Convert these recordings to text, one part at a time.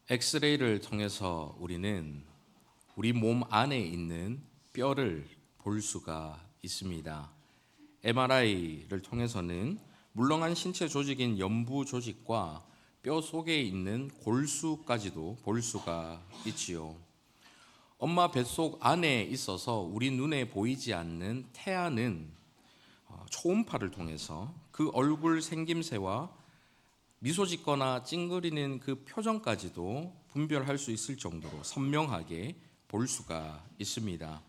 엑스레이를 통해서 우리는 우리 몸 안에 있는 뼈를 볼 수가 있습니다. MRI를 통해서는 물렁한 신체 조직인 연부 조직과 뼈 속에 있는 골수까지도 볼 수가 있지요. 엄마 뱃속 안에 있어서 우리 눈에 보이지 않는 태아는 초음파를 통해서 그 얼굴 생김새와 미소 짓거나 찡그리는 그 표정까지도 분별할 수 있을 정도로 선명하게 볼 수가 있습니다.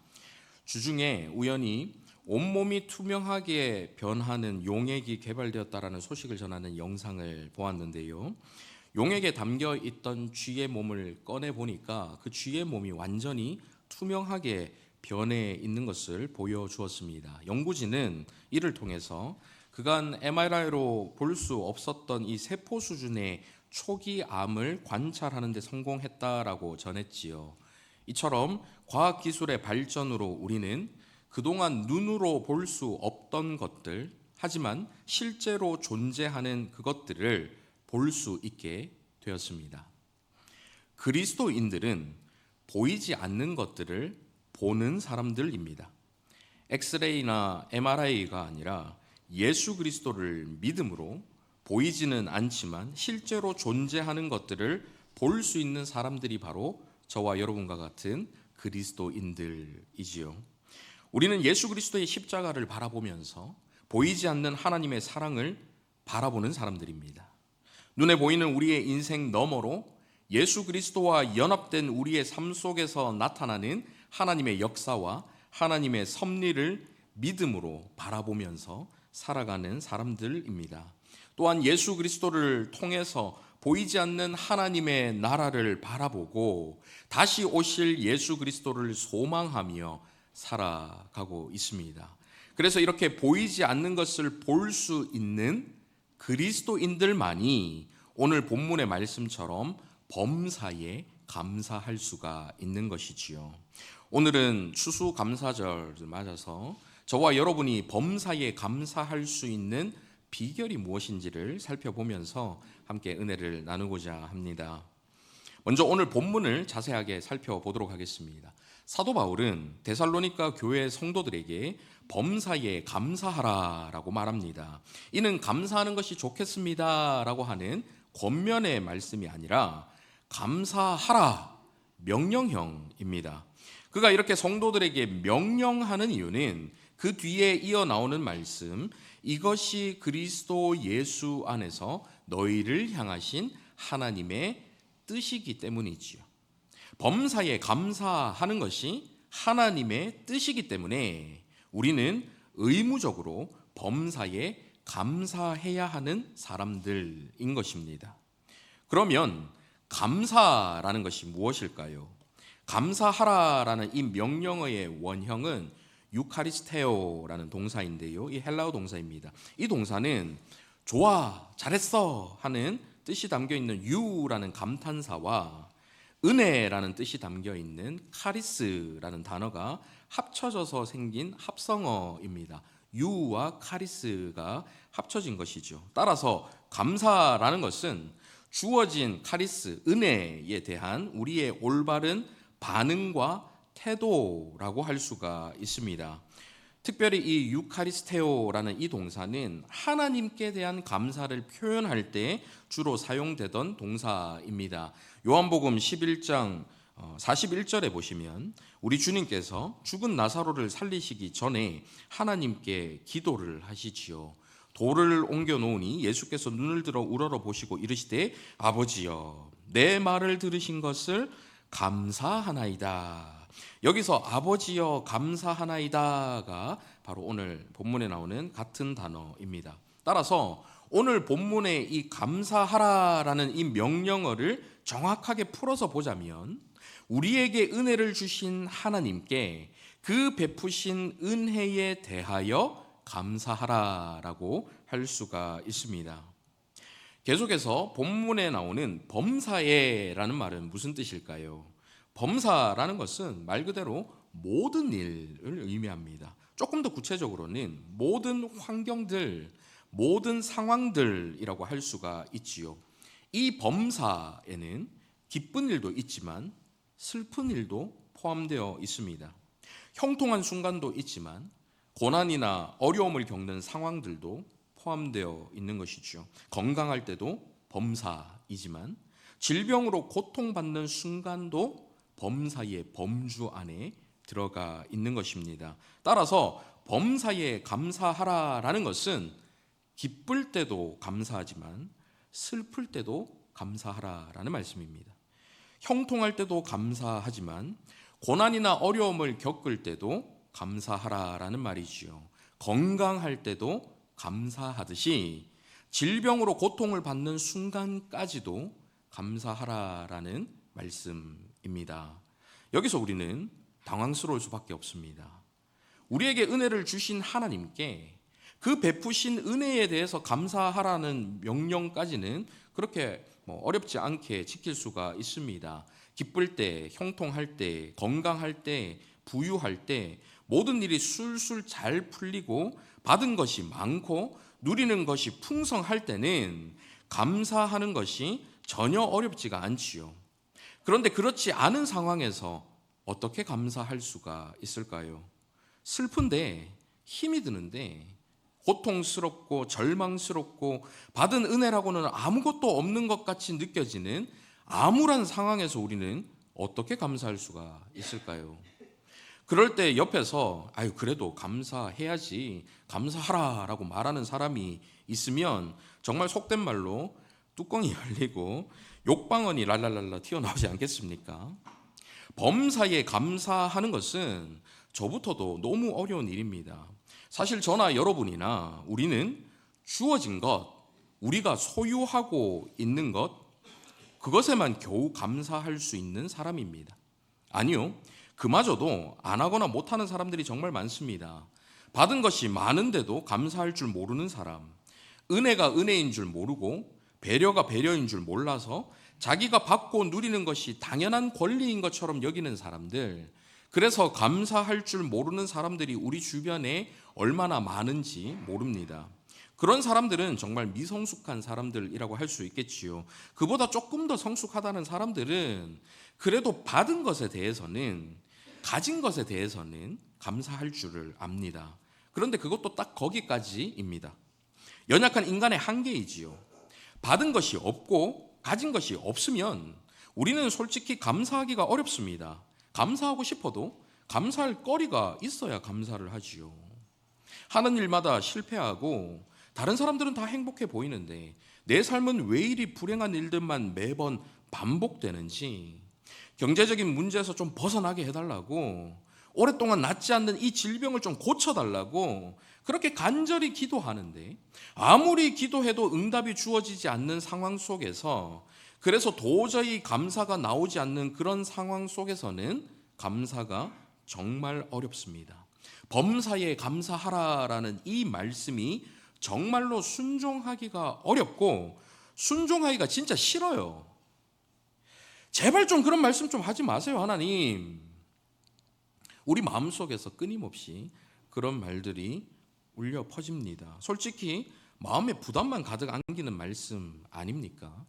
주중에 우연히 온몸이 투명하게 변하는 용액이 개발되었다라는 소식을 전하는 영상을 보았는데요. 용액에 담겨 있던 쥐의 몸을 꺼내 보니까 그 쥐의 몸이 완전히 투명하게 변해 있는 것을 보여주었습니다. 연구진은 이를 통해서 그간 MRI로 볼 수 없었던 이 세포 수준의 초기 암을 관찰하는 데 성공했다라고 전했지요. 이처럼 과학기술의 발전으로 우리는 그동안 눈으로 볼 수 없던 것들, 하지만 실제로 존재하는 그것들을 볼 수 있게 되었습니다. 그리스도인들은 보이지 않는 것들을 보는 사람들입니다. 엑스레이나 MRI가 아니라 예수 그리스도를 믿음으로 보이지는 않지만 실제로 존재하는 것들을 볼 수 있는 사람들이 바로 저와 여러분과 같은 그리스도인들이지요. 우리는 예수 그리스도의 십자가를 바라보면서 보이지 않는 하나님의 사랑을 바라보는 사람들입니다. 눈에 보이는 우리의 인생 너머로 예수 그리스도와 연합된 우리의 삶 속에서 나타나는 하나님의 역사와 하나님의 섭리를 믿음으로 바라보면서 살아가는 사람들입니다. 또한 예수 그리스도를 통해서 보이지 않는 하나님의 나라를 바라보고 다시 오실 예수 그리스도를 소망하며 살아가고 있습니다. 그래서 이렇게 보이지 않는 것을 볼 수 있는 그리스도인들만이 오늘 본문의 말씀처럼 범사에 감사할 수가 있는 것이지요. 오늘은 추수감사절을 맞아서 저와 여러분이 범사에 감사할 수 있는 비결이 무엇인지를 살펴보면서 함께 은혜를 나누고자 합니다. 먼저 오늘 본문을 자세하게 살펴보도록 하겠습니다. 사도 바울은 데살로니가 교회 성도들에게 범사에 감사하라라고 말합니다. 이는 감사하는 것이 좋겠습니다라고 하는 권면의 말씀이 아니라 감사하라 명령형입니다. 그가 이렇게 성도들에게 명령하는 이유는 그 뒤에 이어 나오는 말씀, 이것이 그리스도 예수 안에서 너희를 향하신 하나님의 뜻이기 때문이지요. 범사에 감사하는 것이 하나님의 뜻이기 때문에 우리는 의무적으로 범사에 감사해야 하는 사람들인 것입니다. 그러면 감사라는 것이 무엇일까요? 감사하라라는 이 명령어의 원형은 유카리스테오라는 동사인데요. 이 헬라어 동사입니다. 이 동사는 좋아, 잘했어 하는 뜻이 담겨 있는 유라는 감탄사와 은혜라는 뜻이 담겨 있는 카리스라는 단어가 합쳐져서 생긴 합성어입니다. 유와 카리스가 합쳐진 것이죠. 따라서 감사라는 것은 주어진 카리스, 은혜에 대한 우리의 올바른 반응과 태도라고 할 수가 있습니다. 특별히 이 유카리스테오라는 이 동사는 하나님께 대한 감사를 표현할 때 주로 사용되던 동사입니다. 요한복음 11장 41절에 보시면 우리 주님께서 죽은 나사로를 살리시기 전에 하나님께 기도를 하시지요. 돌을 옮겨 놓으니 예수께서 눈을 들어 우러러 보시고 이르시되 아버지여 내 말을 들으신 것을 감사하나이다. 여기서 아버지여 감사하나이다가 바로 오늘 본문에 나오는 같은 단어입니다. 따라서 오늘 본문의 이 감사하라라는 이 명령어를 정확하게 풀어서 보자면 우리에게 은혜를 주신 하나님께 그 베푸신 은혜에 대하여 감사하라라고 할 수가 있습니다. 계속해서 본문에 나오는 범사에라는 말은 무슨 뜻일까요? 범사라는 것은 말 그대로 모든 일을 의미합니다. 조금 더 구체적으로는 모든 환경들, 모든 상황들이라고 할 수가 있지요. 이 범사에는 기쁜 일도 있지만 슬픈 일도 포함되어 있습니다. 형통한 순간도 있지만 고난이나 어려움을 겪는 상황들도 포함되어 있는 것이죠. 건강할 때도 범사이지만 질병으로 고통받는 순간도 범사의 범주 안에 들어가 있는 것입니다. 따라서 범사에 감사하라라는 것은 기쁠 때도 감사하지만 슬플 때도 감사하라라는 말씀입니다. 형통할 때도 감사하지만 고난이나 어려움을 겪을 때도 감사하라라는 말이지요. 건강할 때도 감사하듯이 질병으로 고통을 받는 순간까지도 감사하라라는 말씀입니다. 여기서 우리는 당황스러울 수밖에 없습니다. 우리에게 은혜를 주신 하나님께 그 베푸신 은혜에 대해서 감사하라는 명령까지는 그렇게 어렵지 않게 지킬 수가 있습니다. 기쁠 때, 형통할 때, 건강할 때, 부유할 때 모든 일이 술술 잘 풀리고 받은 것이 많고 누리는 것이 풍성할 때는 감사하는 것이 전혀 어렵지가 않지요. 그런데 그렇지 않은 상황에서 어떻게 감사할 수가 있을까요? 슬픈데, 힘이 드는데, 고통스럽고 절망스럽고 받은 은혜라고는 아무것도 없는 것 같이 느껴지는 암울한 상황에서 우리는 어떻게 감사할 수가 있을까요? 그럴 때 옆에서 그래도 감사해야지, 감사하라라고 말하는 사람이 있으면 정말 속된 말로 뚜껑이 열리고 욕방언이 랄랄랄라 튀어나오지 않겠습니까? 범사에 감사하는 것은 저부터도 너무 어려운 일입니다. 사실 저나 여러분이나 우리는 주어진 것, 우리가 소유하고 있는 것, 그것에만 겨우 감사할 수 있는 사람입니다. 아니요, 그마저도 안 하거나 못하는 사람들이 정말 많습니다. 받은 것이 많은데도 감사할 줄 모르는 사람, 은혜가 은혜인 줄 모르고 배려가 배려인 줄 몰라서 자기가 받고 누리는 것이 당연한 권리인 것처럼 여기는 사람들, 그래서 감사할 줄 모르는 사람들이 우리 주변에 얼마나 많은지 모릅니다. 그런 사람들은 정말 미성숙한 사람들이라고 할 수 있겠지요. 그보다 조금 더 성숙하다는 사람들은 그래도 받은 것에 대해서는, 가진 것에 대해서는 감사할 줄을 압니다. 그런데 그것도 딱 거기까지입니다. 연약한 인간의 한계이지요. 받은 것이 없고 가진 것이 없으면 우리는 솔직히 감사하기가 어렵습니다. 감사하고 싶어도 감사할 거리가 있어야 감사를 하지요. 하는 일마다 실패하고 다른 사람들은 다 행복해 보이는데 내 삶은 왜 이리 불행한 일들만 매번 반복되는지, 경제적인 문제에서 좀 벗어나게 해달라고, 오랫동안 낫지 않는 이 질병을 좀 고쳐달라고 그렇게 간절히 기도하는데 아무리 기도해도 응답이 주어지지 않는 상황 속에서, 그래서 도저히 감사가 나오지 않는 그런 상황 속에서는 감사가 정말 어렵습니다. 범사에 감사하라라는 이 말씀이 정말로 순종하기가 어렵고 순종하기가 진짜 싫어요. 제발 좀 그런 말씀 좀 하지 마세요, 하나님. 우리 마음속에서 끊임없이 그런 말들이 울려 퍼집니다. 솔직히 마음에 부담만 가득 안기는 말씀 아닙니까?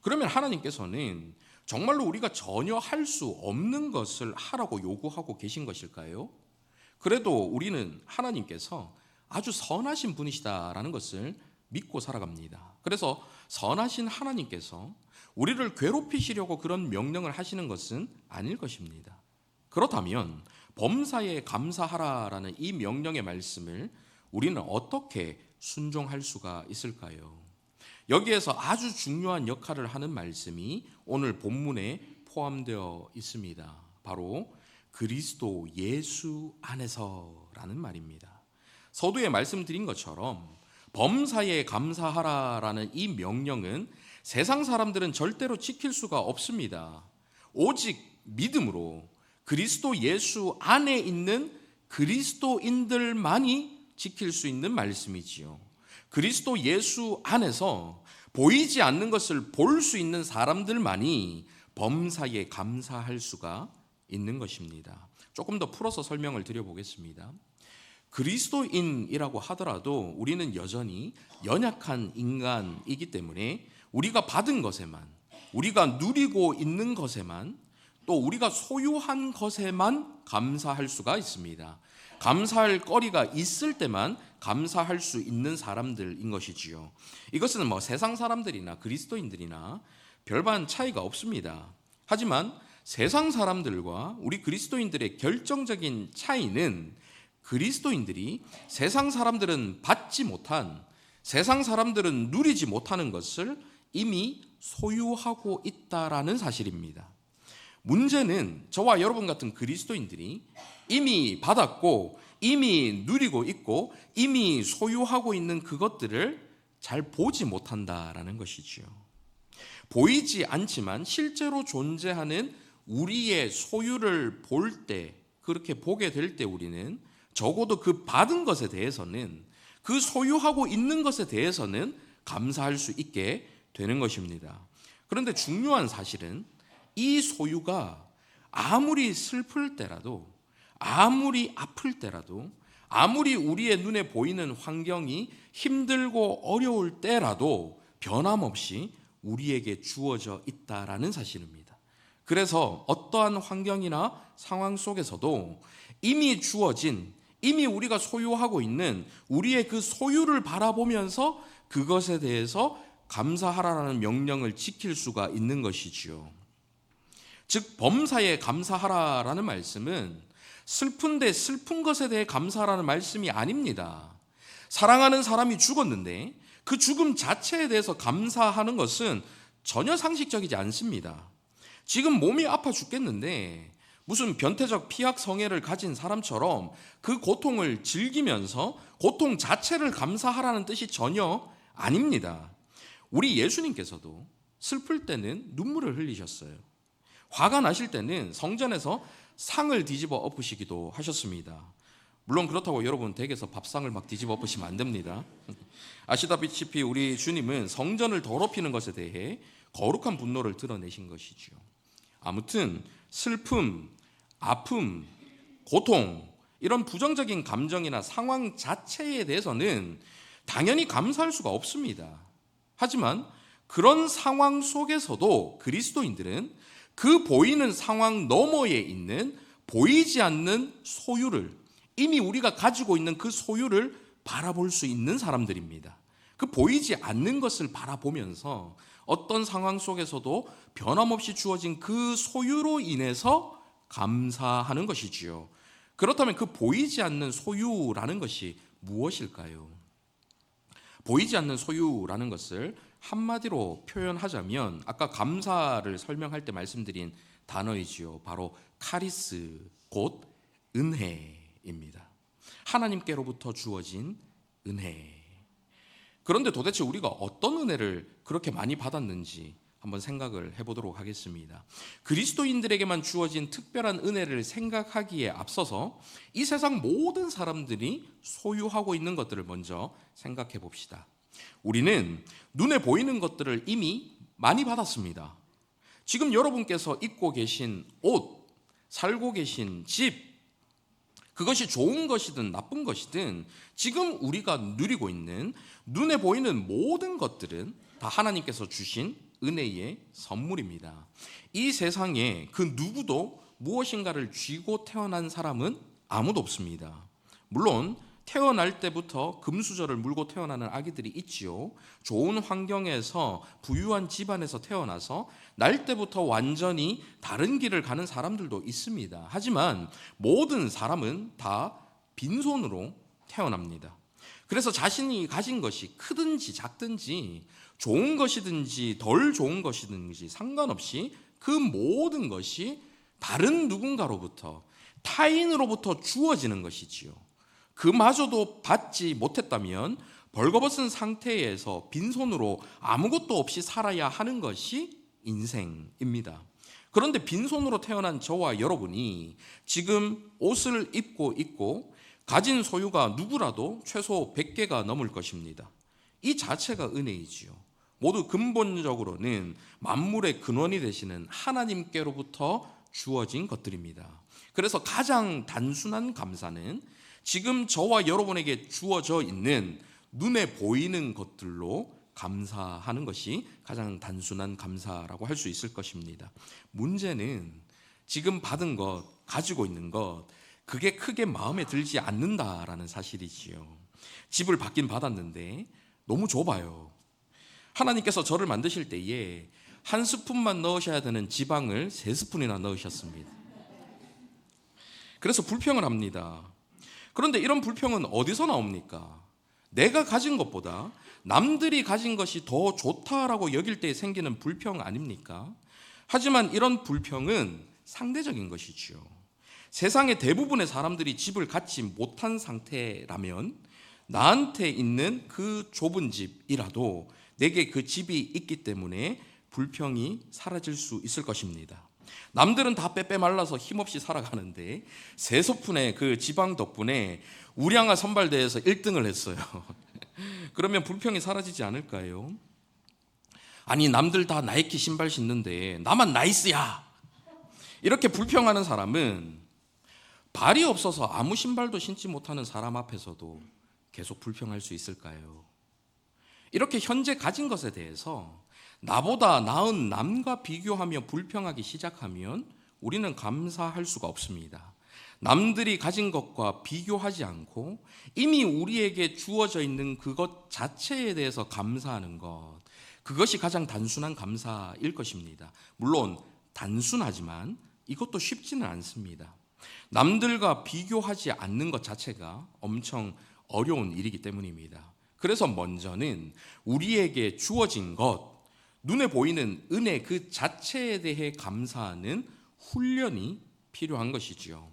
그러면 하나님께서는 정말로 우리가 전혀 할 수 없는 것을 하라고 요구하고 계신 것일까요? 그래도 우리는 하나님께서 아주 선하신 분이시다라는 것을 믿고 살아갑니다. 그래서 선하신 하나님께서 우리를 괴롭히시려고 그런 명령을 하시는 것은 아닐 것입니다. 그렇다면 범사에 감사하라라는 이 명령의 말씀을 우리는 어떻게 순종할 수가 있을까요? 여기에서 아주 중요한 역할을 하는 말씀이 오늘 본문에 포함되어 있습니다. 바로 그리스도 예수 안에서라는 말입니다. 서두에 말씀드린 것처럼 범사에 감사하라라는 이 명령은 세상 사람들은 절대로 지킬 수가 없습니다. 오직 믿음으로 그리스도 예수 안에 있는 그리스도인들만이 지킬 수 있는 말씀이지요. 그리스도 예수 안에서 보이지 않는 것을 볼 수 있는 사람들만이 범사에 감사할 수가 있는 것입니다. 조금 더 풀어서 설명을 드려보겠습니다. 그리스도인이라고 하더라도 우리는 여전히 연약한 인간이기 때문에 우리가 받은 것에만, 우리가 누리고 있는 것에만, 또 우리가 소유한 것에만 감사할 수가 있습니다. 감사할 거리가 있을 때만 감사할 수 있는 사람들인 것이지요. 이것은 세상 사람들이나 그리스도인들이나 별반 차이가 없습니다. 하지만 세상 사람들과 우리 그리스도인들의 결정적인 차이는, 그리스도인들이 세상 사람들은 받지 못한, 세상 사람들은 누리지 못하는 것을 이미 소유하고 있다라는 사실입니다. 문제는 저와 여러분 같은 그리스도인들이 이미 받았고 이미 누리고 있고 이미 소유하고 있는 그것들을 잘 보지 못한다라는 것이지요. 보이지 않지만 실제로 존재하는 우리의 소유를 볼 때, 그렇게 보게 될 때 우리는 적어도 그 받은 것에 대해서는, 그 소유하고 있는 것에 대해서는 감사할 수 있게 되는 것입니다. 그런데 중요한 사실은 이 소유가 아무리 슬플 때라도, 아무리 아플 때라도, 아무리 우리의 눈에 보이는 환경이 힘들고 어려울 때라도 변함없이 우리에게 주어져 있다라는 사실입니다. 그래서 어떠한 환경이나 상황 속에서도 이미 주어진, 이미 우리가 소유하고 있는 우리의 그 소유를 바라보면서 그것에 대해서 감사하라는 명령을 지킬 수가 있는 것이지요. 즉 범사에 감사하라라는 말씀은 슬픈데 슬픈 것에 대해 감사하라는 말씀이 아닙니다. 사랑하는 사람이 죽었는데 그 죽음 자체에 대해서 감사하는 것은 전혀 상식적이지 않습니다. 지금 몸이 아파 죽겠는데 무슨 변태적 피학성애를 가진 사람처럼 그 고통을 즐기면서 고통 자체를 감사하라는 뜻이 전혀 아닙니다. 우리 예수님께서도 슬플 때는 눈물을 흘리셨어요. 화가 나실 때는 성전에서 상을 뒤집어 엎으시기도 하셨습니다. 물론 그렇다고 여러분 댁에서 밥상을 막 뒤집어 엎으시면 안 됩니다. 아시다시피 우리 주님은 성전을 더럽히는 것에 대해 거룩한 분노를 드러내신 것이죠. 아무튼 슬픔, 아픔, 고통, 이런 부정적인 감정이나 상황 자체에 대해서는 당연히 감사할 수가 없습니다. 하지만 그런 상황 속에서도 그리스도인들은 그 보이는 상황 너머에 있는 보이지 않는 소유를, 이미 우리가 가지고 있는 그 소유를 바라볼 수 있는 사람들입니다. 그 보이지 않는 것을 바라보면서 어떤 상황 속에서도 변함없이 주어진 그 소유로 인해서 감사하는 것이지요. 그렇다면 그 보이지 않는 소유라는 것이 무엇일까요? 보이지 않는 소유라는 것을 한마디로 표현하자면 아까 감사를 설명할 때 말씀드린 단어이지요. 바로 카리스, 곧 은혜입니다. 하나님께로부터 주어진 은혜. 그런데 도대체 우리가 어떤 은혜를 그렇게 많이 받았는지 한번 생각을 해보도록 하겠습니다. 그리스도인들에게만 주어진 특별한 은혜를 생각하기에 앞서서 이 세상 모든 사람들이 소유하고 있는 것들을 먼저 생각해 봅시다. 우리는 눈에 보이는 것들을 이미 많이 받았습니다. 지금 여러분께서 입고 계신 옷, 살고 계신 집, 그것이 좋은 것이든 나쁜 것이든 지금 우리가 누리고 있는 눈에 보이는 모든 것들은 다 하나님께서 주신 은혜의 선물입니다. 이 세상에 그 누구도 무엇인가를 쥐고 태어난 사람은 아무도 없습니다. 물론 태어날 때부터 금수저를 물고 태어나는 아기들이 있지요. 좋은 환경에서 부유한 집안에서 태어나서 날 때부터 완전히 다른 길을 가는 사람들도 있습니다. 하지만 모든 사람은 다 빈손으로 태어납니다. 그래서 자신이 가진 것이 크든지 작든지 좋은 것이든지 덜 좋은 것이든지 상관없이 그 모든 것이 다른 누군가로부터, 타인으로부터 주어지는 것이지요. 그마저도 받지 못했다면 벌거벗은 상태에서 빈손으로 아무것도 없이 살아야 하는 것이 인생입니다. 그런데 빈손으로 태어난 저와 여러분이 지금 옷을 입고 있고 가진 소유가 누구라도 최소 100개가 넘을 것입니다. 이 자체가 은혜이지요. 모두 근본적으로는 만물의 근원이 되시는 하나님께로부터 주어진 것들입니다. 그래서 가장 단순한 감사는 지금 저와 여러분에게 주어져 있는 눈에 보이는 것들로 감사하는 것이 가장 단순한 감사라고 할 수 있을 것입니다. 문제는 지금 받은 것, 가지고 있는 것, 그게 크게 마음에 들지 않는다라는 사실이지요. 집을 받긴 받았는데 너무 좁아요. 하나님께서 저를 만드실 때에 한 스푼만 넣으셔야 되는 지방을 3스푼이나 넣으셨습니다. 그래서 불평을 합니다. 그런데 이런 불평은 어디서 나옵니까? 내가 가진 것보다 남들이 가진 것이 더 좋다라고 여길 때 생기는 불평 아닙니까? 하지만 이런 불평은 상대적인 것이지요. 세상의 대부분의 사람들이 집을 갖지 못한 상태라면 나한테 있는 그 좁은 집이라도 내게 그 집이 있기 때문에 불평이 사라질 수 있을 것입니다. 남들은 다 빼빼 말라서 힘없이 살아가는데 3스푼의 그 지방 덕분에 우량아 선발대회에서 1등을 했어요. 그러면 불평이 사라지지 않을까요? 아니, 남들 다 나이키 신발 신는데 나만 나이스야, 이렇게 불평하는 사람은 발이 없어서 아무 신발도 신지 못하는 사람 앞에서도 계속 불평할 수 있을까요? 이렇게 현재 가진 것에 대해서 나보다 나은 남과 비교하며 불평하기 시작하면 우리는 감사할 수가 없습니다. 남들이 가진 것과 비교하지 않고 이미 우리에게 주어져 있는 그것 자체에 대해서 감사하는 것, 그것이 가장 단순한 감사일 것입니다. 물론 단순하지만 이것도 쉽지는 않습니다. 남들과 비교하지 않는 것 자체가 엄청 어려운 일이기 때문입니다. 그래서 먼저는 우리에게 주어진 것, 눈에 보이는 은혜 그 자체에 대해 감사하는 훈련이 필요한 것이지요.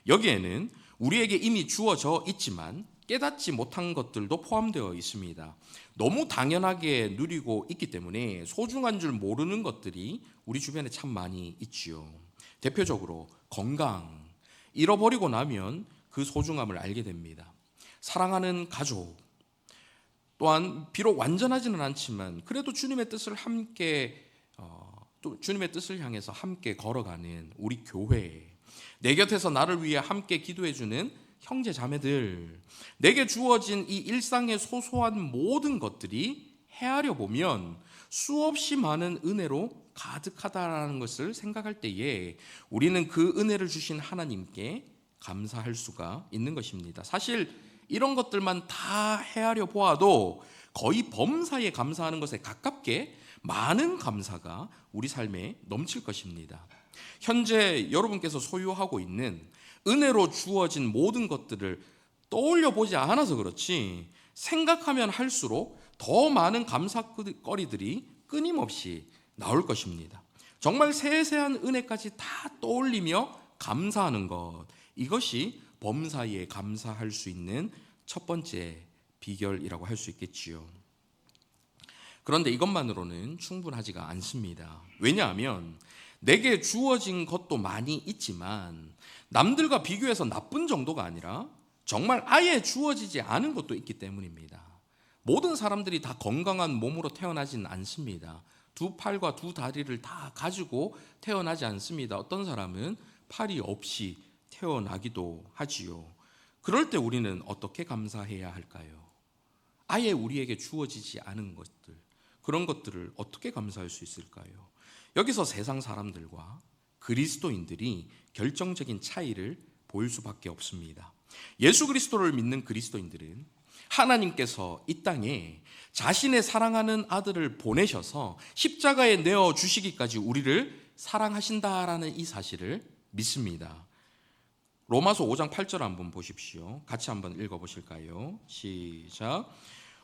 여기에는 우리에게 이미 주어져 있지만 깨닫지 못한 것들도 포함되어 있습니다. 너무 당연하게 누리고 있기 때문에 소중한 줄 모르는 것들이 우리 주변에 참 많이 있지요. 대표적으로 건강, 잃어버리고 나면 그 소중함을 알게 됩니다. 사랑하는 가족, 또한 비록 완전하지는 않지만 그래도 주님의 뜻을 함께 또 주님의 뜻을 향해서 함께 걸어가는 우리 교회, 내 곁에서 나를 위해 함께 기도해주는 형제 자매들, 내게 주어진 이 일상의 소소한 모든 것들이 헤아려 보면 수없이 많은 은혜로 가득하다라는 것을 생각할 때에 우리는 그 은혜를 주신 하나님께 감사할 수가 있는 것입니다. 사실 이런 것들만 다 헤아려 보아도 거의 범사에 감사하는 것에 가깝게 많은 감사가 우리 삶에 넘칠 것입니다. 현재 여러분께서 소유하고 있는 은혜로 주어진 모든 것들을 떠올려 보지 않아서 그렇지 생각하면 할수록 더 많은 감사거리들이 끊임없이 나올 것입니다. 정말 세세한 은혜까지 다 떠올리며 감사하는 것, 이것이 범사에 감사할 수 있는 첫 번째 비결이라고 할 수 있겠지요. 그런데 이것만으로는 충분하지가 않습니다. 왜냐하면 내게 주어진 것도 많이 있지만 남들과 비교해서 나쁜 정도가 아니라 정말 아예 주어지지 않은 것도 있기 때문입니다. 모든 사람들이 다 건강한 몸으로 태어나지는 않습니다. 2팔과 2다리를 다 가지고 태어나지 않습니다. 어떤 사람은 팔이 없이 태어나기도 하지요. 그럴 때 우리는 어떻게 감사해야 할까요? 아예 우리에게 주어지지 않은 것들, 그런 것들을 어떻게 감사할 수 있을까요? 여기서 세상 사람들과 그리스도인들이 결정적인 차이를 보일 수밖에 없습니다. 예수 그리스도를 믿는 그리스도인들은 하나님께서 이 땅에 자신의 사랑하는 아들을 보내셔서 십자가에 내어 주시기까지 우리를 사랑하신다라는 이 사실을 믿습니다. 로마서 5장 8절 한번 보십시오. 같이 한번 읽어보실까요? 시작.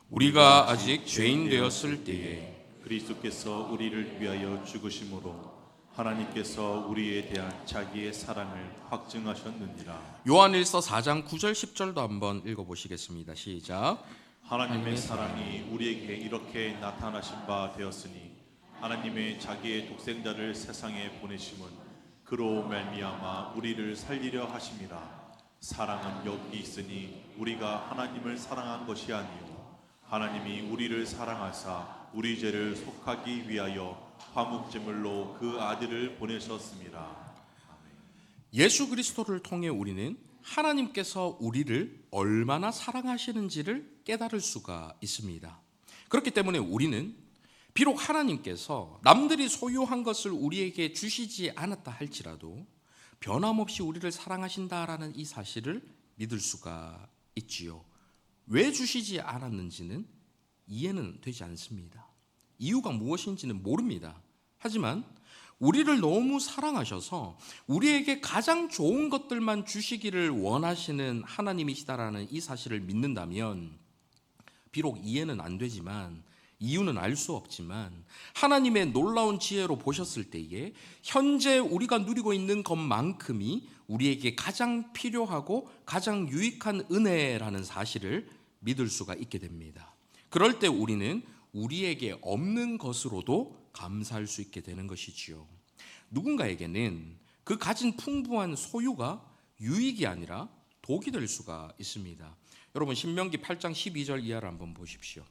우리가 아직 죄인 되었을 때에 그리스도께서 우리를 위하여 죽으심으로 하나님께서 우리에 대한 자기의 사랑을 확증하셨느니라. 요한일서 4장 9절 10절도 한번 읽어보시겠습니다. 시작. 하나님의 사랑이 우리에게 이렇게 나타나신 바 되었으니 하나님의 자기의 독생자를 세상에 보내심은 그로 말미암아 우리를 살리려 하심이라. 사랑은 여기 있으니 우리가 하나님을 사랑한 것이 아니요 하나님이 우리를 사랑하사 우리 죄를 속하기 위하여 화목제물로 그 아들을 보내셨습니다. 예수 그리스도를 통해 우리는 하나님께서 우리를 얼마나 사랑하시는지를 깨달을 수가 있습니다. 그렇기 때문에 우리는 비록 하나님께서 남들이 소유한 것을 우리에게 주시지 않았다 할지라도 변함없이 우리를 사랑하신다라는 이 사실을 믿을 수가 있지요. 왜 주시지 않았는지는 이해는 되지 않습니다. 이유가 무엇인지는 모릅니다. 하지만 우리를 너무 사랑하셔서 우리에게 가장 좋은 것들만 주시기를 원하시는 하나님이시다라는 이 사실을 믿는다면 비록 이해는 안 되지만 이유는 알 수 없지만 하나님의 놀라운 지혜로 보셨을 때에 현재 우리가 누리고 있는 것만큼이 우리에게 가장 필요하고 가장 유익한 은혜라는 사실을 믿을 수가 있게 됩니다. 그럴 때 우리는 우리에게 없는 것으로도 감사할 수 있게 되는 것이지요. 누군가에게는 그 가진 풍부한 소유가 유익이 아니라 독이 될 수가 있습니다. 여러분 신명기 8장 12절 이하를 한번 보십시오.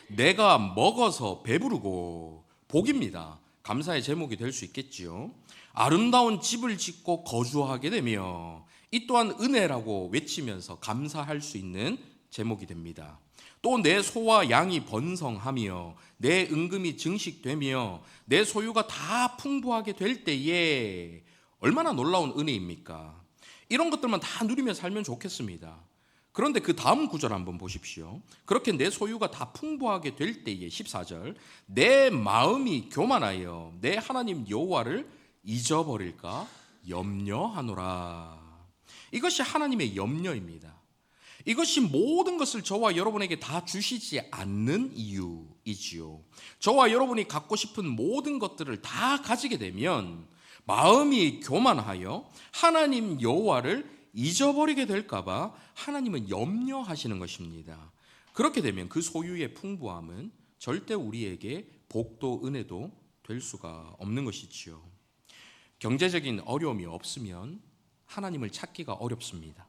내가 먹어서 배부르고 복입니다. 감사의 제목이 될 수 있겠지요. 아름다운 집을 짓고 거주하게 되며 이 또한 은혜라고 외치면서 감사할 수 있는 제목이 됩니다. 또 내 소와 양이 번성하며 내 은금이 증식되며 내 소유가 다 풍부하게 될 때에 얼마나 놀라운 은혜입니까? 이런 것들만 다 누리며 살면 좋겠습니다. 그런데 그 다음 구절 한번 보십시오. 그렇게 내 소유가 다 풍부하게 될 때에 14절 내 마음이 교만하여 내 하나님 여호와를 잊어버릴까 염려하노라. 이것이 하나님의 염려입니다. 이것이 모든 것을 저와 여러분에게 다 주시지 않는 이유이지요. 저와 여러분이 갖고 싶은 모든 것들을 다 가지게 되면 마음이 교만하여 하나님 여호와를 잊어버리게 될까봐 하나님은 염려하시는 것입니다. 그렇게 되면 그 소유의 풍부함은 절대 우리에게 복도 은혜도 될 수가 없는 것이지요. 경제적인 어려움이 없으면 하나님을 찾기가 어렵습니다.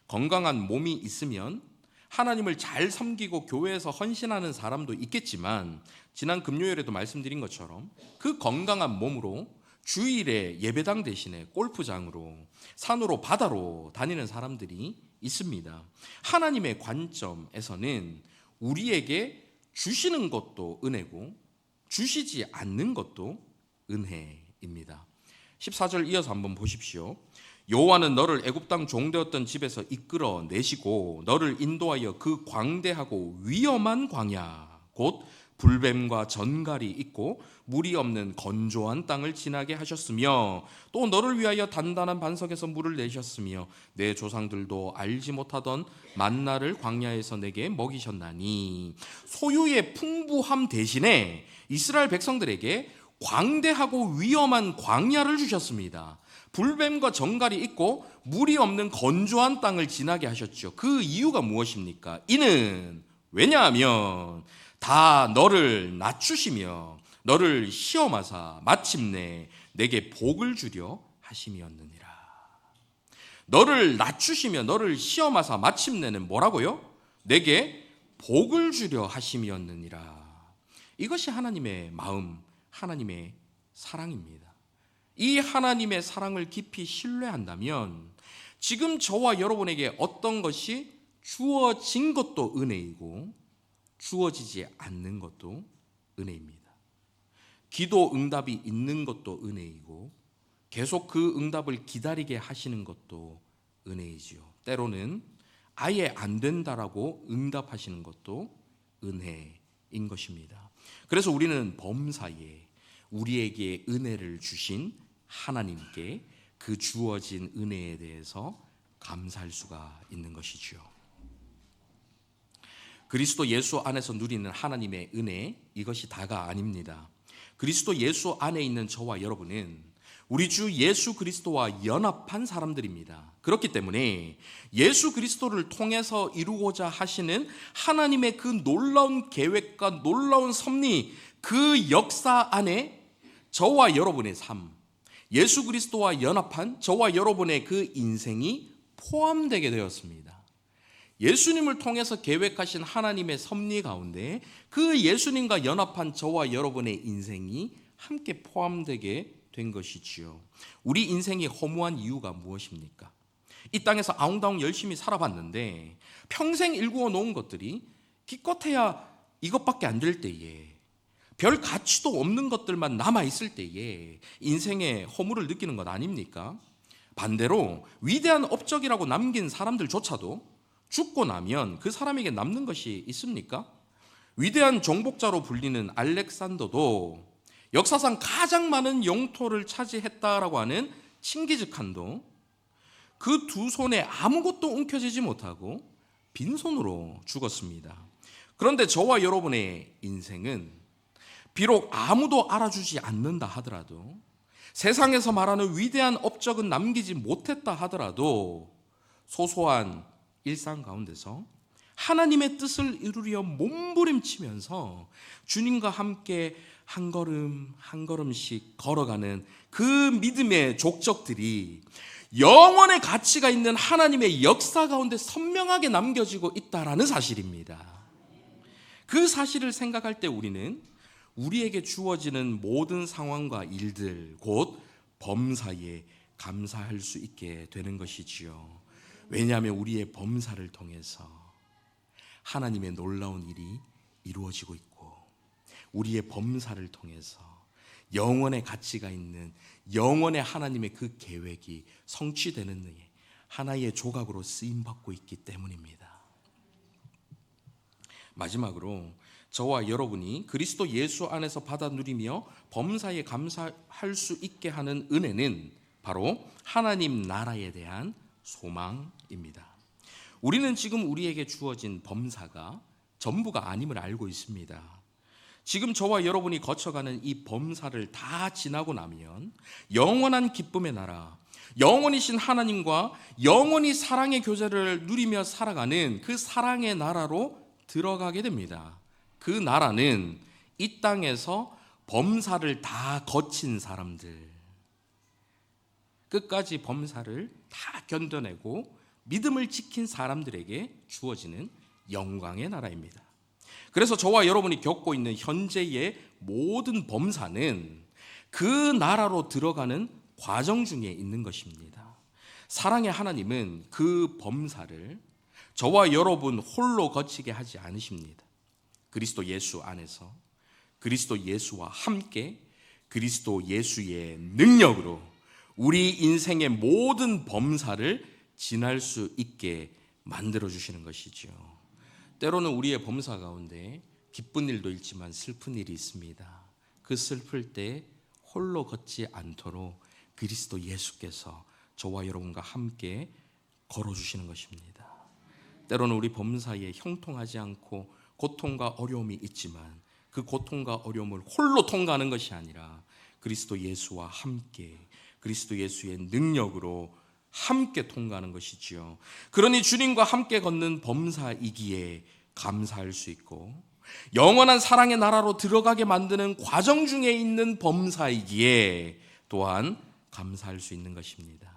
건강한 몸이 있으면 하나님을 잘 섬기고 교회에서 헌신하는 사람도 있겠지만 지난 금요일에도 말씀드린 것처럼 그 건강한 몸으로 주일에 예배당 대신에 골프장으로 산으로 바다로 다니는 사람들이 있습니다. 하나님의 관점에서는 우리에게 주시는 것도 은혜고 주시지 않는 것도 은혜입니다. 14절 이어서 한번 보십시오. 여호와는 너를 애굽 땅 종되었던 집에서 이끌어 내시고 너를 인도하여 그 광대하고 위험한 광야 곧 불뱀과 전갈이 있고 물이 없는 건조한 땅을 지나게 하셨으며 또 너를 위하여 단단한 반석에서 물을 내셨으며 내 조상들도 알지 못하던 만나를 광야에서 내게 먹이셨나니. 소유의 풍부함 대신에 이스라엘 백성들에게 광대하고 위험한 광야를 주셨습니다. 불뱀과 정갈이 있고 물이 없는 건조한 땅을 지나게 하셨죠. 그 이유가 무엇입니까? 이는 왜냐하면 다 너를 낮추시며 너를 시험하사 마침내 내게 복을 주려 하심이었느니라. 너를 낮추시며 너를 시험하사 마침내는 뭐라고요? 내게 복을 주려 하심이었느니라. 이것이 하나님의 마음, 하나님의 사랑입니다. 이 하나님의 사랑을 깊이 신뢰한다면 지금 저와 여러분에게 어떤 것이 주어진 것도 은혜이고 주어지지 않는 것도 은혜입니다. 기도 응답이 있는 것도 은혜이고 계속 그 응답을 기다리게 하시는 것도 은혜이지요. 때로는 아예 안 된다라고 응답하시는 것도 은혜인 것입니다. 그래서 우리는 범사에 우리에게 은혜를 주신 하나님께 그 주어진 은혜에 대해서 감사할 수가 있는 것이죠. 그리스도 예수 안에서 누리는 하나님의 은혜, 이것이 다가 아닙니다. 그리스도 예수 안에 있는 저와 여러분은 우리 주 예수 그리스도와 연합한 사람들입니다. 그렇기 때문에 예수 그리스도를 통해서 이루고자 하시는 하나님의 그 놀라운 계획과 놀라운 섭리, 그 역사 안에 저와 여러분의 삶, 예수 그리스도와 연합한 저와 여러분의 그 인생이 포함되게 되었습니다. 예수님을 통해서 계획하신 하나님의 섭리 가운데 그 예수님과 연합한 저와 여러분의 인생이 함께 포함되게 된 것이지요. 우리 인생이 허무한 이유가 무엇입니까? 이 땅에서 아웅다웅 열심히 살아봤는데 평생 일구어 놓은 것들이 기껏해야 이것밖에 안 될 때에, 별 가치도 없는 것들만 남아있을 때에 인생의 허물을 느끼는 것 아닙니까? 반대로 위대한 업적이라고 남긴 사람들조차도 죽고 나면 그 사람에게 남는 것이 있습니까? 위대한 정복자로 불리는 알렉산더도 역사상 가장 많은 영토를 차지했다라고 하는 칭기즈칸도 그 두 손에 아무것도 움켜쥐지 못하고 빈손으로 죽었습니다. 그런데 저와 여러분의 인생은 비록 아무도 알아주지 않는다 하더라도, 세상에서 말하는 위대한 업적은 남기지 못했다 하더라도 소소한 일상 가운데서 하나님의 뜻을 이루려 몸부림치면서 주님과 함께 한 걸음 한 걸음씩 걸어가는 그 믿음의 족적들이 영원의 가치가 있는 하나님의 역사 가운데 선명하게 남겨지고 있다라는 사실입니다. 그 사실을 생각할 때 우리는 우리에게 주어지는 모든 상황과 일들, 곧 범사에 감사할 수 있게 되는 것이지요. 왜냐하면 우리의 범사를 통해서 하나님의 놀라운 일이 이루어지고 있고, 우리의 범사를 통해서 영원의 가치가 있는 영원의 하나님의 그 계획이 성취되는 하나의 조각으로 쓰임받고 있기 때문입니다. 마지막으로 저와 여러분이 그리스도 예수 안에서 받아 누리며 범사에 감사할 수 있게 하는 은혜는 바로 하나님 나라에 대한 소망입니다. 우리는 지금 우리에게 주어진 범사가 전부가 아님을 알고 있습니다. 지금 저와 여러분이 거쳐가는 이 범사를 다 지나고 나면 영원한 기쁨의 나라, 영원이신 하나님과 영원히 사랑의 교제를 누리며 살아가는 그 사랑의 나라로 들어가게 됩니다. 그 나라는 이 땅에서 범사를 다 거친 사람들, 끝까지 범사를 다 견뎌내고 믿음을 지킨 사람들에게 주어지는 영광의 나라입니다. 그래서 저와 여러분이 겪고 있는 현재의 모든 범사는 그 나라로 들어가는 과정 중에 있는 것입니다. 사랑의 하나님은 그 범사를 저와 여러분 홀로 거치게 하지 않으십니다. 그리스도 예수 안에서, 그리스도 예수와 함께, 그리스도 예수의 능력으로 우리 인생의 모든 범사를 지날 수 있게 만들어 주시는 것이죠. 때로는 우리의 범사 가운데 기쁜 일도 있지만 슬픈 일이 있습니다. 그 슬플 때 홀로 걷지 않도록 그리스도 예수께서 저와 여러분과 함께 걸어주시는 것입니다. 때로는 우리 범사에 형통하지 않고 고통과 어려움이 있지만 그 고통과 어려움을 홀로 통과하는 것이 아니라 그리스도 예수와 함께, 그리스도 예수의 능력으로 함께 통과하는 것이지요. 그러니 주님과 함께 걷는 범사이기에 감사할 수 있고, 영원한 사랑의 나라로 들어가게 만드는 과정 중에 있는 범사이기에 또한 감사할 수 있는 것입니다.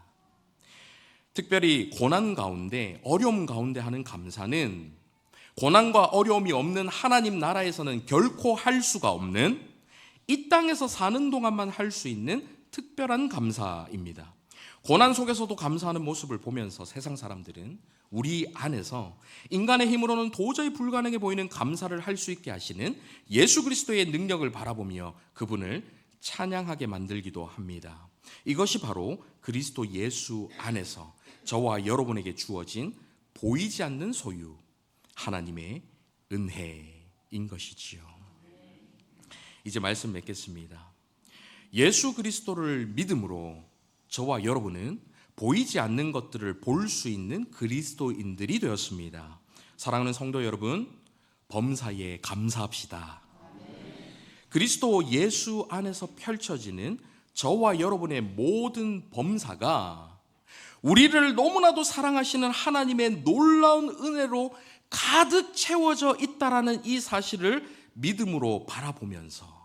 특별히 고난 가운데, 어려움 가운데 하는 감사는 고난과 어려움이 없는 하나님 나라에서는 결코 할 수가 없는, 이 땅에서 사는 동안만 할 수 있는 특별한 감사입니다. 고난 속에서도 감사하는 모습을 보면서 세상 사람들은 우리 안에서 인간의 힘으로는 도저히 불가능해 보이는 감사를 할 수 있게 하시는 예수 그리스도의 능력을 바라보며 그분을 찬양하게 만들기도 합니다. 이것이 바로 그리스도 예수 안에서 저와 여러분에게 주어진 보이지 않는 소유, 하나님의 은혜인 것이지요. 이제 말씀 맺겠습니다. 예수 그리스도를 믿음으로 저와 여러분은 보이지 않는 것들을 볼 수 있는 그리스도인들이 되었습니다. 사랑하는 성도 여러분, 범사에 감사합시다. 그리스도 예수 안에서 펼쳐지는 저와 여러분의 모든 범사가 우리를 너무나도 사랑하시는 하나님의 놀라운 은혜로 가득 채워져 있다라는 이 사실을 믿음으로 바라보면서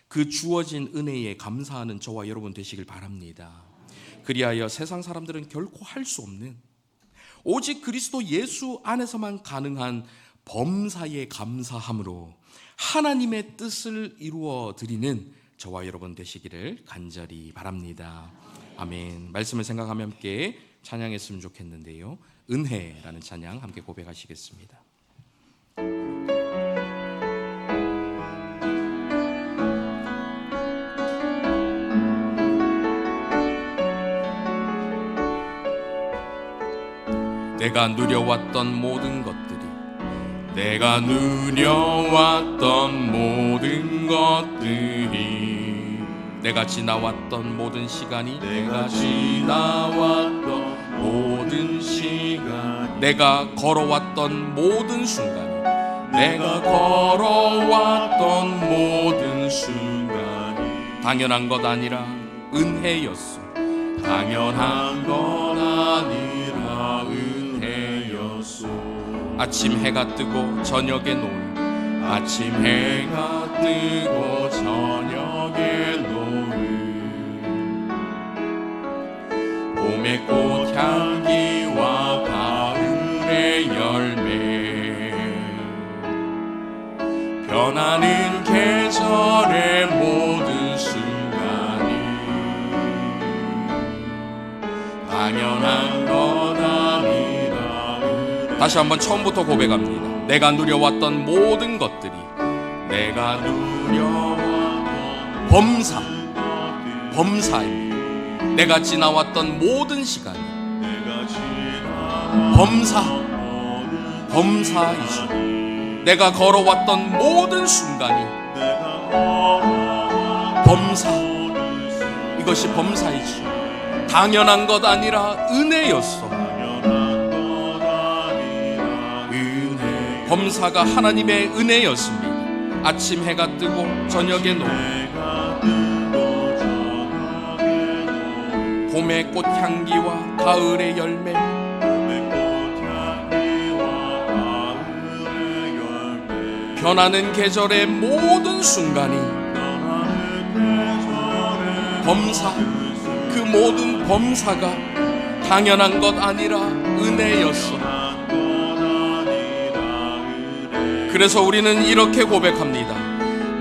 그 주어진 은혜에 감사하는 저와 여러분 되시길 바랍니다. 그리하여 세상 사람들은 결코 할 수 없는, 오직 그리스도 예수 안에서만 가능한 범사에 감사함으로 하나님의 뜻을 이루어 드리는 저와 여러분 되시기를 간절히 바랍니다. 아멘. 말씀을 생각하며 함께 찬양했으면 좋겠는데요. 은혜라는 찬양 함께 고백하시겠습니다. 내가 누려왔던 모든 것들이, 내가 누려왔던 모든 것들이, 내가 지나왔던 모든 시간이, 내가 지나왔던 모든 시간, 내가 걸어왔던 모든 순간이, 내가 걸어왔던 모든 순간이 당연한 것 아니라 은혜였소. 당연한 것 아니라 은혜였소. 아침 해가 뜨고 저녁에 노을, 아침 해가 뜨고 저녁에 노을, 봄의 꽃향기와 가을의 열매, 변하는 계절의 모든 순간이 당연한 것 아니라 은혜. 다시 한번 처음부터 고백합니다. 내가 누려왔던 모든 것들이, 내가 누려왔던 범사입니다. 내가 지나왔던 모든 시간이 범사이죠. 내가 걸어왔던 모든 순간이 이것이 범사이지. 당연한 것 아니라 은혜였어. 범사가 하나님의 은혜였습니다. 아침 해가 뜨고 저녁에 노을, 봄의 꽃향기와 가을의 열매, 변하는 계절의 모든 순간이 범사, 그 모든 범사가 당연한 것 아니라 은혜였어. 그래서 우리는 이렇게 고백합니다.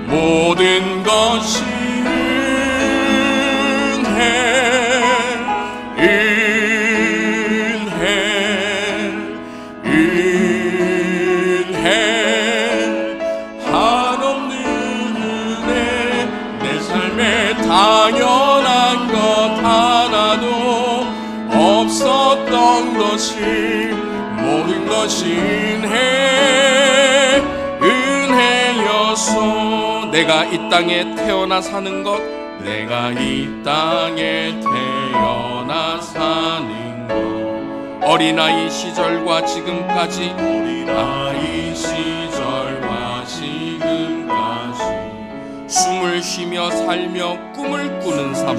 모든 것이 당연한 것 하나도 없었던 것이, 모든 것이 은혜였소. 내가 이 땅에 태어나 사는 것, 내가 이 땅에 태어나 사는 것, 어린아이 시절과 지금까지, 어린아이 시절과 지금까지 숨을 쉬며 살며 꿈을 꾸는 삶,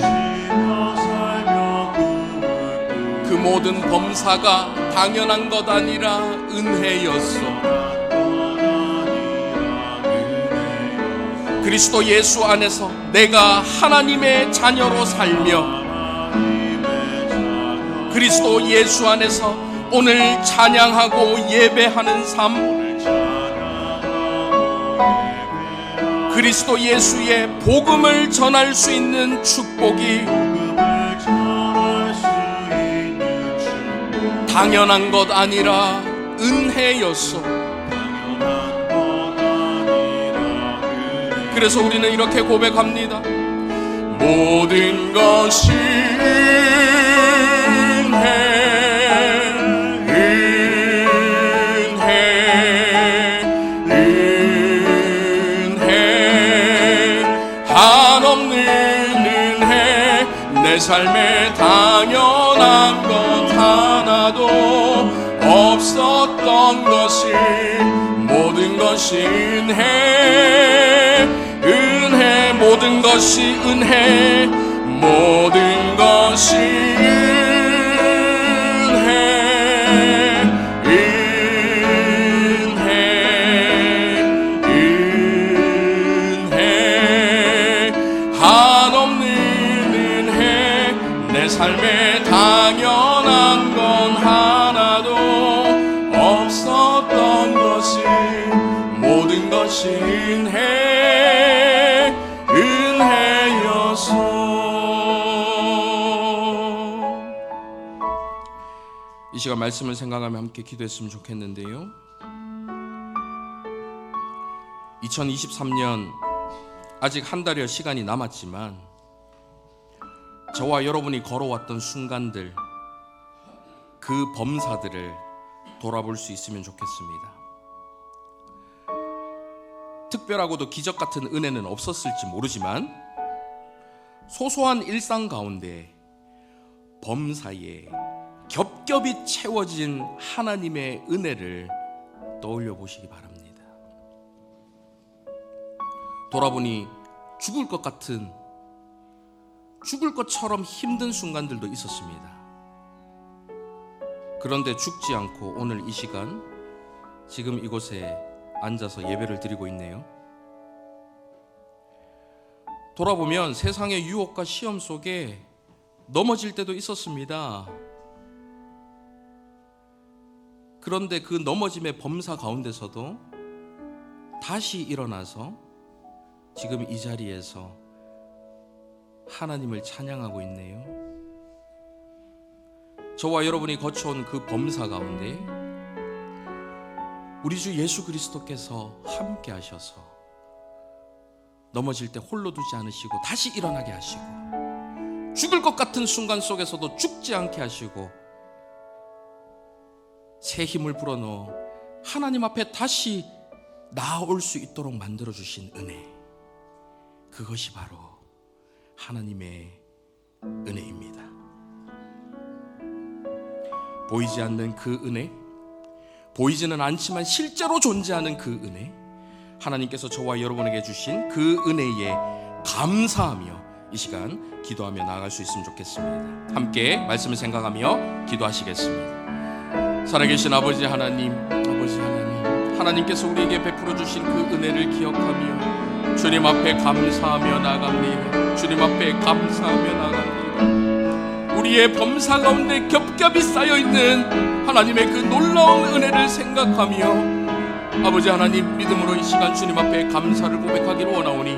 그 모든 범사가 당연한 것 아니라 은혜였소. 그리스도 예수 안에서 내가 하나님의 자녀로 살며, 그리스도 예수 안에서 오늘 찬양하고 예배하는 삶, 그리스도 예수의 복음을 전할 수 있는 축복이 당연한 것 아니라 은혜였소. 그래서 우리는 이렇게 고백합니다. 모든 것이 내 삶에 당연한 것 하나도 없었던 것이, 모든 것이 은혜, 모든 것이 은혜, 모든 것이 내 삶에 당연한 건 하나도 없었던 것이, 모든 것이 은혜였소. 이 시간 말씀을 생각하며 함께 기도했으면 좋겠는데요. 2023년 아직 한 달여 시간이 남았지만 저와 여러분이 걸어왔던 순간들, 그 범사들을 돌아볼 수 있으면 좋겠습니다. 특별하고도 기적 같은 은혜는 없었을지 모르지만 소소한 일상 가운데 범사에 겹겹이 채워진 하나님의 은혜를 떠올려 보시기 바랍니다. 돌아보니 죽을 것처럼 힘든 순간들도 있었습니다. 그런데 죽지 않고 오늘 이 시간 지금 이곳에 앉아서 예배를 드리고 있네요. 돌아보면 세상의 유혹과 시험 속에 넘어질 때도 있었습니다. 그런데 그 넘어짐의 범사 가운데서도 다시 일어나서 지금 이 자리에서 하나님을 찬양하고 있네요. 저와 여러분이 거쳐온 그 범사 가운데 우리 주 예수 그리스도께서 함께 하셔서 넘어질 때 홀로 두지 않으시고 다시 일어나게 하시고 죽을 것 같은 순간 속에서도 죽지 않게 하시고 새 힘을 불어넣어 하나님 앞에 다시 나아올 수 있도록 만들어주신 은혜, 그것이 바로 하나님의 은혜입니다. 보이지 않는 그 은혜, 보이지는 않지만 실제로 존재하는 그 은혜, 하나님께서 저와 여러분에게 주신 그 은혜에 감사하며 이 시간 기도하며 나아갈 수 있으면 좋겠습니다. 함께 말씀을 생각하며 기도하시겠습니다. 살아계신 아버지 하나님, 하나님께서 우리에게 베풀어 주신 그 은혜를 기억하며 주님 앞에 감사하며 나아갑니다. 주님 앞에 감사하며 나아갑니다. 우리의 범사 가운데 겹겹이 쌓여있는 하나님의 그 놀라운 은혜를 생각하며 아버지 하나님, 믿음으로 이 시간 주님 앞에 감사를 고백하기를 원하오니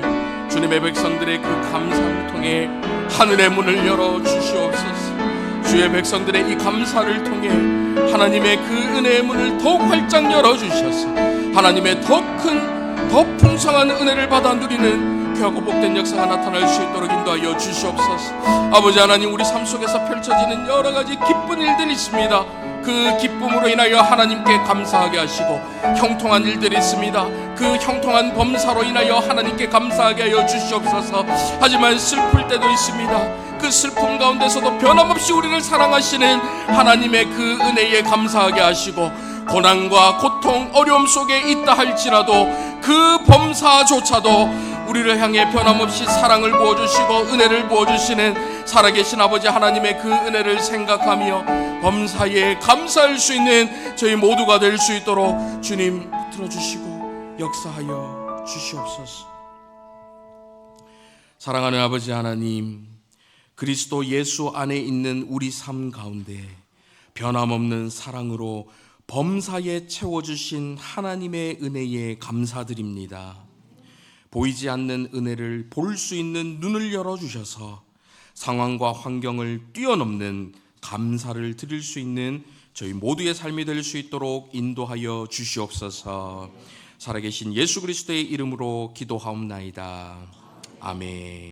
주님의 백성들의 그 감사를 통해 하늘의 문을 열어 주시옵소서. 주의 백성들의 이 감사를 통해 하나님의 그 은혜의 문을 더욱 활짝 열어 주셔서 하나님의 더 풍성한 은혜를 받아 누리는 귀하고 복된 역사가 나타날 수 있도록 인도하여 주시옵소서. 아버지 하나님, 우리 삶 속에서 펼쳐지는 여러 가지 기쁜 일들이 있습니다. 그 기쁨으로 인하여 하나님께 감사하게 하시고 형통한 일들이 있습니다. 그 형통한 범사로 인하여 하나님께 감사하게 하여 주시옵소서. 하지만 슬플 때도 있습니다. 그 슬픔 가운데서도 변함없이 우리를 사랑하시는 하나님의 그 은혜에 감사하게 하시고 고난과 고통, 어려움 속에 있다 할지라도 그 범사조차도 우리를 향해 변함없이 사랑을 부어주시고 은혜를 부어주시는 살아계신 아버지 하나님의 그 은혜를 생각하며 범사에 감사할 수 있는 저희 모두가 될 수 있도록 주님 들어주시고 역사하여 주시옵소서. 사랑하는 아버지 하나님, 그리스도 예수 안에 있는 우리 삶 가운데 변함없는 사랑으로 범사에 채워주신 하나님의 은혜에 감사드립니다. 보이지 않는 은혜를 볼 수 있는 눈을 열어주셔서 상황과 환경을 뛰어넘는 감사를 드릴 수 있는 저희 모두의 삶이 될 수 있도록 인도하여 주시옵소서. 살아계신 예수 그리스도의 이름으로 기도하옵나이다. 아멘.